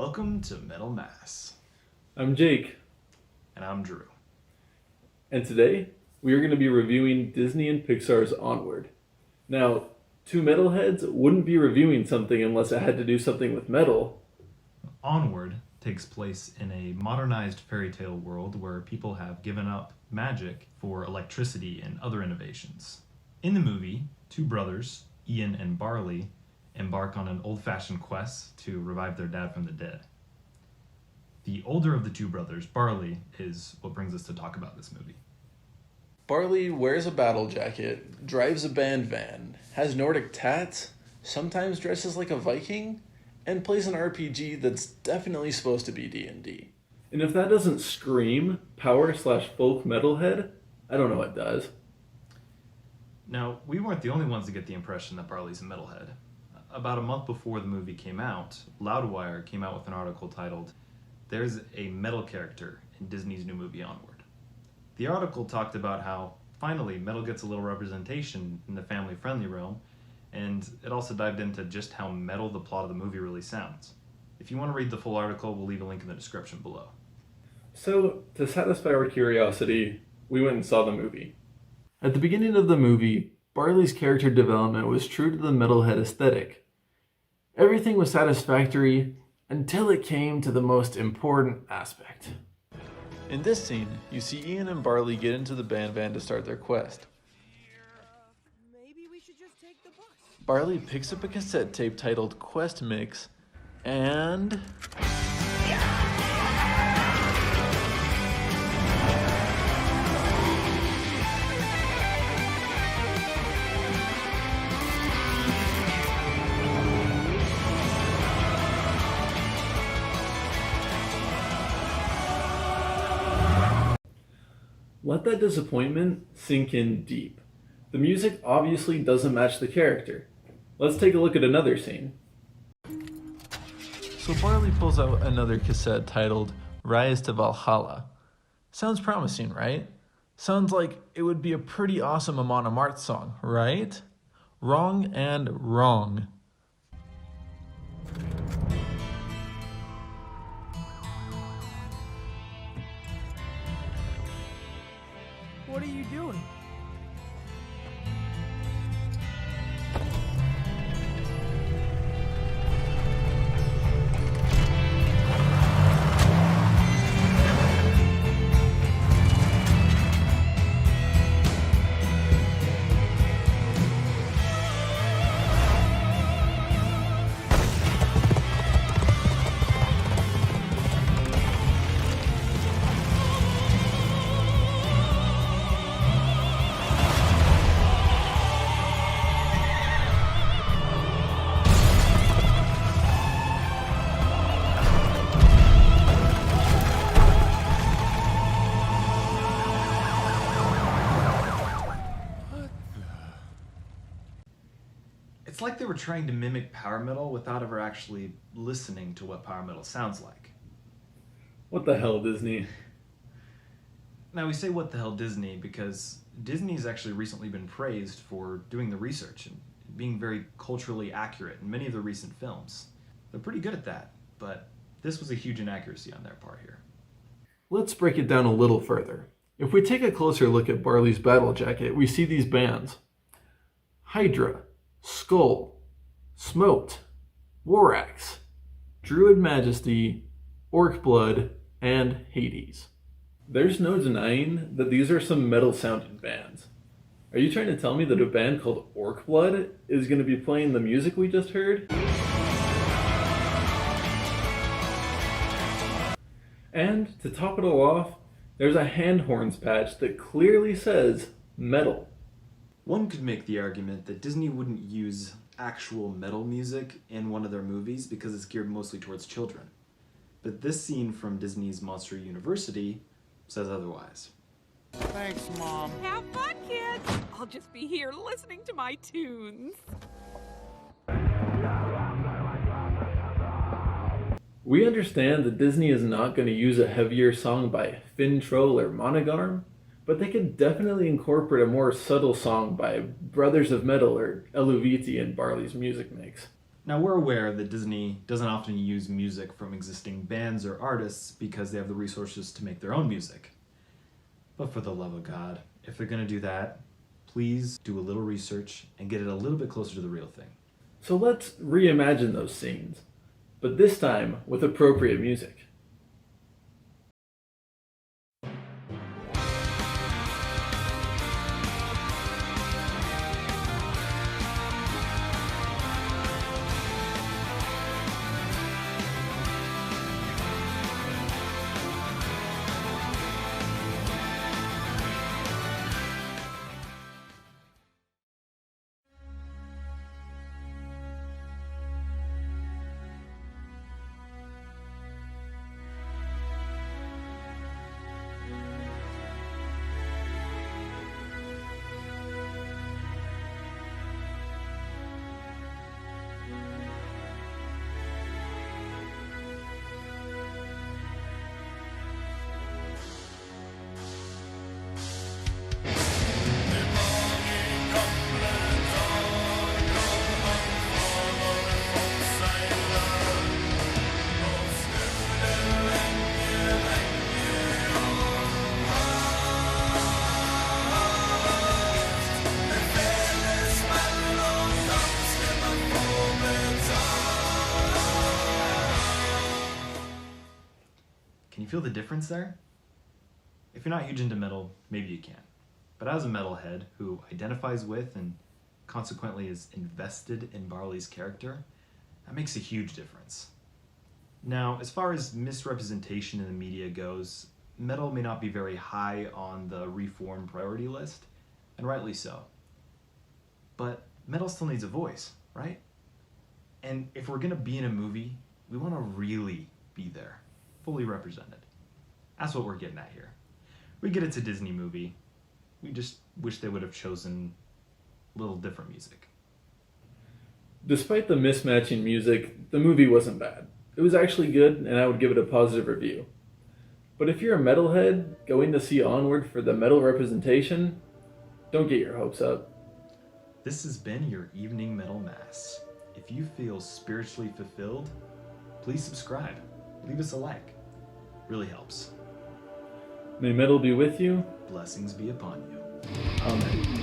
Welcome to Metal Mass. I'm Jake. And I'm Drew. And today, we are going to be reviewing Disney and Pixar's Onward. Now, two metalheads wouldn't be reviewing something unless it had to do something with metal. Onward takes place in a modernized fairy tale world where people have given up magic for electricity and other innovations. In the movie, two brothers, Ian and Barley, embark on an old-fashioned quest to revive their dad from the dead. The older of the two brothers, Barley, is what brings us to talk about this movie. Barley wears a battle jacket, drives a band van, has Nordic tats, sometimes dresses like a Viking, and plays an RPG that's definitely supposed to be D&D. And if that doesn't scream power/folk metalhead, I don't know what does. Now, we weren't the only ones to get the impression that Barley's a metalhead. About a month before the movie came out, LiveWire came out with an article titled, "There's a Metal Character in Disney's new movie Onward." The article talked about how, finally, metal gets a little representation in the family-friendly realm, and it also dived into just how metal the plot of the movie really sounds. If you want to read the full article, we'll leave a link in the description below. So, to satisfy our curiosity, we went and saw the movie. At the beginning of the movie, Barley's character development was true to the metalhead aesthetic. Everything was satisfactory until it came to the most important aspect. In this scene, you see Ian and Barley get into the band van to start their quest. Maybe we should just take the bus. Barley picks up a cassette tape titled Quest Mix and... Let that disappointment sink in deep. The music obviously doesn't match the character. Let's take a look at another scene. So Barley pulls out another cassette titled Rise to Valhalla. Sounds promising, right? Sounds like it would be a pretty awesome Amon Amarth song, right? Wrong and wrong. What are you doing? It's like they were trying to mimic power metal without ever actually listening to what power metal sounds like. What the hell, Disney? Now, we say what the hell Disney because Disney's actually recently been praised for doing the research and being very culturally accurate in many of their recent films. They're pretty good at that, but this was a huge inaccuracy on their part here. Let's break it down a little further. If we take a closer look at Barley's battle jacket, we see these bands: Hydra, Skull, Smoked, Warax, Druid Majesty, Orc Blood, and Hades. There's no denying that these are some metal-sounding bands. Are you trying to tell me that a band called Orc Blood is going to be playing the music we just heard? And to top it all off, there's a hand horns patch that clearly says metal. One could make the argument that Disney wouldn't use actual metal music in one of their movies because it's geared mostly towards children. But this scene from Disney's Monster University says otherwise. Thanks, Mom. Have fun, kids! I'll just be here listening to my tunes. We understand that Disney is not going to use a heavier song by Finn Troll or Monogarm, but they could definitely incorporate a more subtle song by Brothers of Metal or Eluviti in Barley's music mix. Now, we're aware that Disney doesn't often use music from existing bands or artists because they have the resources to make their own music. But for the love of God, if they're going to do that, please do a little research and get it a little bit closer to the real thing. So let's reimagine those scenes, but this time with appropriate music. Can you feel the difference there? If you're not huge into metal, maybe you can. But as a metalhead who identifies with and consequently is invested in Barley's character, that makes a huge difference. Now, as far as misrepresentation in the media goes, metal may not be very high on the reform priority list, and rightly so. But metal still needs a voice, right? And if we're gonna be in a movie, we wanna really be there, fully represented. That's what we're getting at here. We get it's a Disney movie. We just wish they would have chosen a little different music. Despite the mismatching music, the movie wasn't bad. It was actually good, and I would give it a positive review. But if you're a metalhead going to see Onward for the metal representation, don't get your hopes up. This has been your Evening Metal Mass. If you feel spiritually fulfilled, please subscribe. Leave us a like. Really helps. May metal be with you. Blessings be upon you. Amen.